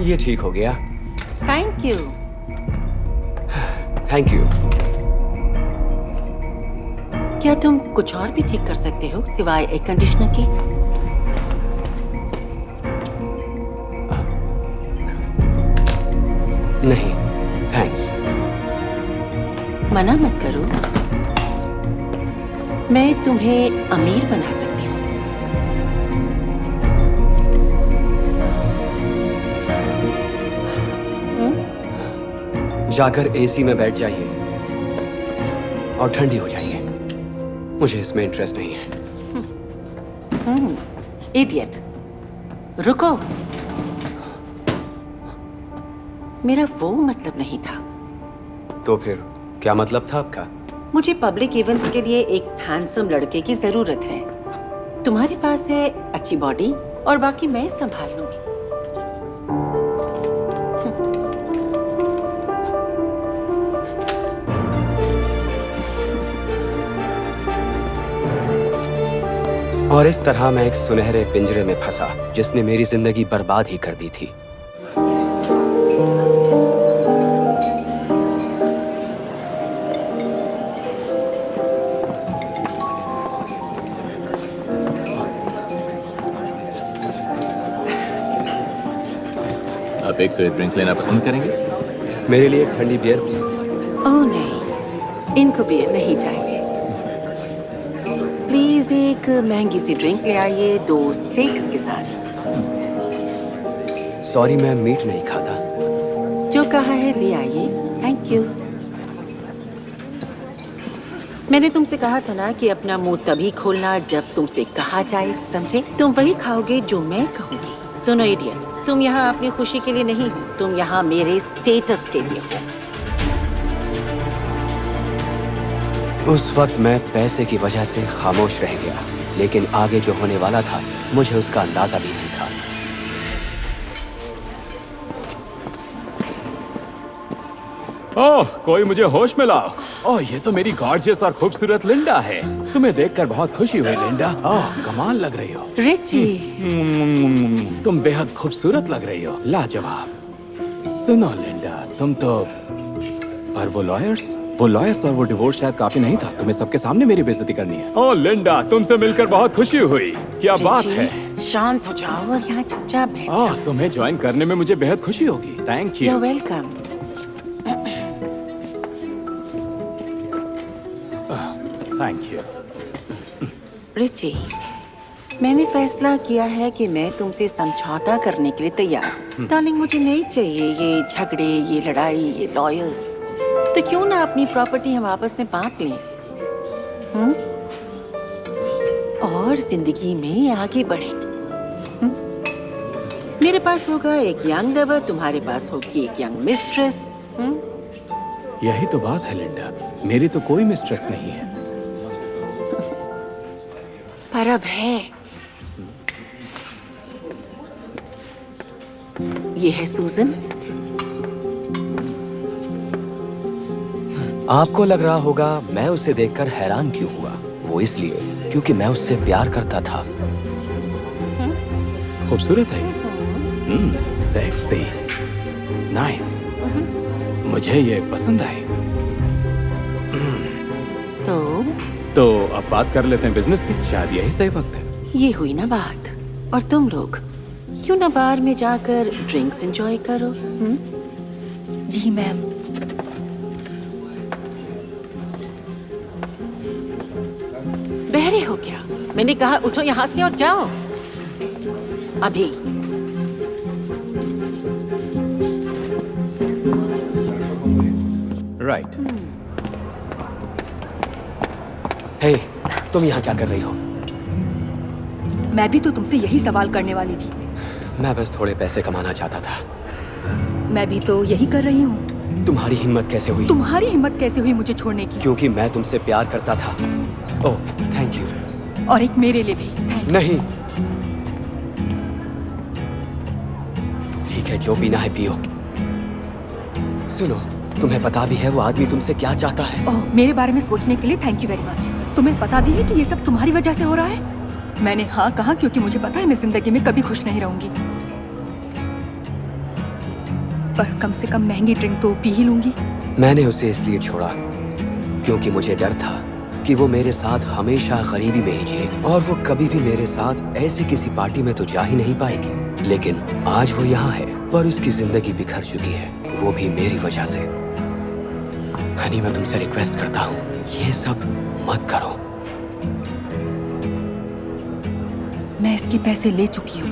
ये ठीक हो गया। Thank you. Thank you. क्या तुम कुछ और भी ठीक कर सकते हो सिवाय एयर कंडीशनर के? नहीं, थैंक्स। मना मत करो, मैं तुम्हें अमीर बना सकती हूँ। जाकर एसी में बैठ जाइए और ठंडी हो जाइए। मुझे इसमें इंटरेस्ट नहीं है। इडियट, रुको। मेरा वो मतलब नहीं था। तो फिर क्या मतलब था आपका? मुझे पब्लिक इवेंट्स के लिए एक हैंडसम लड़के की जरूरत है। तुम्हारे पास है अच्छी बॉडी और बाकी मैं संभाल लूंगी। और इस तरह मैं एक सुनहरे पिंजरे में फंसा जिसने मेरी जिंदगी बर्बाद ही कर दी थी। आप एक ड्रिंक लेना पसंद करेंगे? मेरे लिए एक ठंडी बियर। ओह नहीं, इनको बियर नहीं चाहिए। प्लीज एक महंगी सी ड्रिंक ले आइए, 2 स्टेक्स के साथ। सॉरी, मैं मीट नहीं खाता। जो कहा है ले आइए। Thank you. मैंने तुमसे कहा था ना कि अपना मुंह तभी खोलना जब तुमसे कहा जाए, समझे? तुम वही खाओगे जो मैं कहूंगी। सुनो इडियट, तुम यहाँ अपनी खुशी के लिए नहीं हो, तुम यहाँ मेरे स्टेटस के लिए हो। उस वक्त मैं पैसे की वजह से खामोश रह गया, लेकिन आगे जो होने वाला था मुझे उसका अंदाजा भी नहीं था। ओह, कोई मुझे होश में लाओ। ओह, ये तो मेरी गॉर्जियस और खूबसूरत लिंडा है। तुम्हें देखकर बहुत खुशी हुई लिंडा। ओह, कमाल लग रही हो। रिची, तुम बेहद खूबसूरत लग रही हो, लाजवाब। सुनो लिंडा, तुम तो पर वो लॉयर्स और वो डिवोर्स शायद काफी नहीं था। तुम्हें सबके सामने मेरी बेइज्जती करनी है। ओह लिंडा, तुमसे मिलकर बहुत खुशी हुई। क्या बात है? शांत हो जाओ और यहाँ चुपचाप बैठ ओह, जाओ। तुम्हें ज्वाइन करने में मुझे बेहद खुशी होगी। Thank You're you. welcome. Thank you. Richie, मैंने फैसला किया है कि मैं तुमसे समझौता करने के लिए तैयार हूँ। डार्लिंग, मुझे नहीं चाहिए ये झगड़े, ये लड़ाई, ये लॉयर्स। तो क्यों ना अपनी प्रॉपर्टी हम आपस में बांट लें, और जिंदगी में आगे बढ़े। मेरे पास होगा एक यंग लवर, तुम्हारे पास होगी एक यंग मिस्ट्रेस। यही तो बात है लिंडा, मेरी तो कोई मिस्ट्रेस नहीं है। पर अब है। ये है सूजन। आपको लग रहा होगा मैं उसे देखकर हैरान क्यों हुआ। वो इसलिए क्योंकि मैं उससे प्यार करता था। खूबसूरत है, सेक्सी, नाइस। मुझे ये पसंद आई। तो अब बात कर लेते हैं बिजनेस की। शायद यही सही वक्त है। ये हुई ना बात। और तुम लोग क्यों ना बार में जाकर ड्रिंक्स एंजॉय करो? जी मैम। बहरे हो क्या? मैंने कहा उठो यहाँ से और जाओ अभी। राइट। हे, तुम यहाँ क्या कर रही हो? मैं भी तो तुमसे यही सवाल करने वाली थी। मैं बस थोड़े पैसे कमाना चाहता था। मैं भी तो यही कर रही हूँ। तुम्हारी हिम्मत कैसे हुई? तुम्हारी हिम्मत कैसे हुई मुझे छोड़ने की? क्योंकि मैं तुमसे प्यार करता था। ओह, थैंक यू। और एक मेरे लिए भी थैंक्स। नहीं, ठीक है, जो पीना है पियो। सुनो, तुम्हें पता भी है वो आदमी तुमसे क्या चाहता है? ओह, मेरे बारे में सोचने के लिए थैंक यू वेरी मच। तुम्हें पता भी है कि ये सब तुम्हारी वजह से हो रहा है? मैंने हाँ कहा क्योंकि मुझे पता है मैं जिंदगी में कभी खुश नहीं रहूंगी। पर कम से कम महंगी ड्रिंक तो पी ही लूंगी। मैंने उसे इसलिए छोड़ा क्योंकि मुझे डर था कि वो मेरे साथ हमेशा गरीबी में ही जिए और वो कभी भी मेरे साथ ऐसी किसी पार्टी में तो जा ही नहीं पाएगी। लेकिन आज वो यहाँ है पर उसकी जिंदगी बिखर चुकी है, वो भी मेरी वजह से। हनी, मैं तुमसे रिक्वेस्ट करता हूँ ये सब मत करो। मैं इसके पैसे ले चुकी हूँ,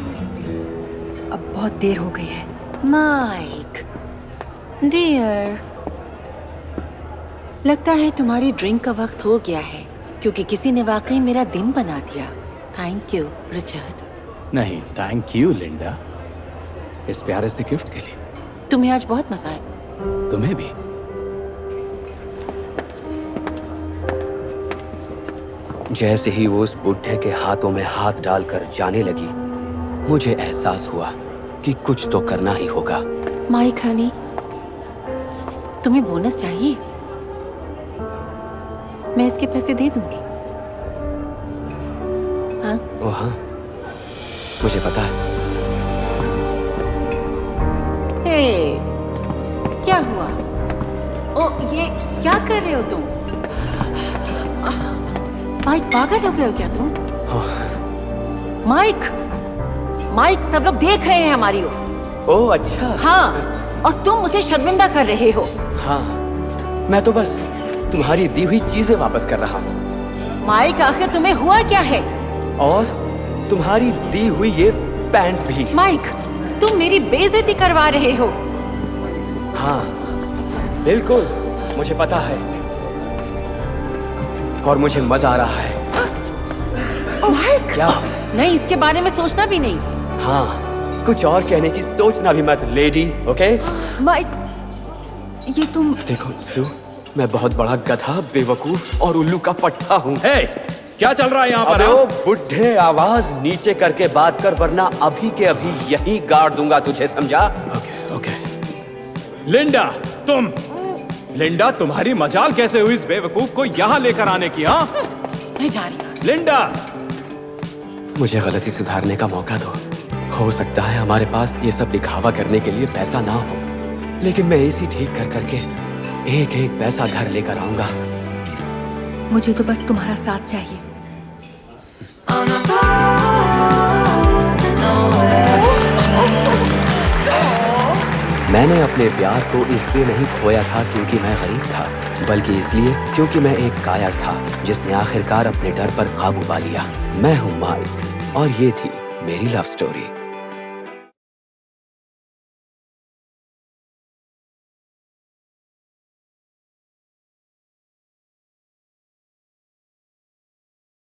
अब बहुत देर हो गई है। माइक डियर, लगता है तुम्हारी ड्रिंक का वक्त हो गया है क्योंकि किसी ने वाकई मेरा दिन बना दिया। Thank you Richard. नहीं, थैंक यू लिंडा, इस प्यारे से गिफ्ट के लिए। तुम्हें आज बहुत मजा आया। तुम्हें भी। जैसे ही वो उस बुढ़े के हाथों में हाथ डालकर जाने लगी, मुझे एहसास हुआ कि कुछ तो करना ही होगा। माइक हनी, तुम्हें बोनस चाहिए? मैं इसके पैसे दे दूंगी। हाँ? ओ हाँ, मुझे पता है। हे, क्या हुआ? ओ, ये क्या कर रहे हो तुम? माइक, पागल हो गए हो क्या तुम? माइक, माइक, सब लोग देख रहे हैं हमारी ओर। ओह अच्छा। हाँ, और तुम मुझे शर्मिंदा कर रहे हो। हाँ, मैं तो बस तुम्हारी दी हुई चीजें वापस कर रहा हूँ। माइक, आखिर तुम्हें हुआ क्या है? और तुम्हारी दी हुई ये पैंट भी। माइक, तुम मेरी बेइज्जती करवा रहे हो। हाँ, बिल्कुल, मुझे पता है और मुझे मजा आ रहा है। माइक, क्या? नहीं, इसके बारे में सोचना भी नहीं। हाँ, कुछ और कहने की सोचना भी मत लेडी, ओके? माइक, ये तुम। देखो सू, मैं बहुत बड़ा गधा, बेवकूफ और उल्लू का पट्टा हूँ। हे, क्या चल रहा है यहाँ पर? अबे ओ बुढ़े, आवाज नीचे करके बात कर वरना अभी के अभी यहीं गाड़ दूंगा तुझे, समझा? Okay, okay. लिंडा, तुम। लिंडा, तुम्हारी मजाल कैसे हुई इस बेवकूफ को यहाँ लेकर आने की? हाँ, मैं जा रही हूँ। लिंडा, मुझे गलती सुधारने का मौका दो। हो सकता है हमारे पास ये सब दिखावा करने के लिए पैसा ना हो, लेकिन मैं इसी ठीक कर करके एक एक पैसा घर लेकर आऊंगा। मुझे तो बस तुम्हारा साथ चाहिए। मैंने अपने प्यार को इसलिए नहीं खोया था क्योंकि मैं गरीब था, बल्कि इसलिए क्योंकि मैं एक कायर था जिसने आखिरकार अपने डर पर काबू पा लिया। मैं हूँ माइक और ये थी मेरी लव स्टोरी।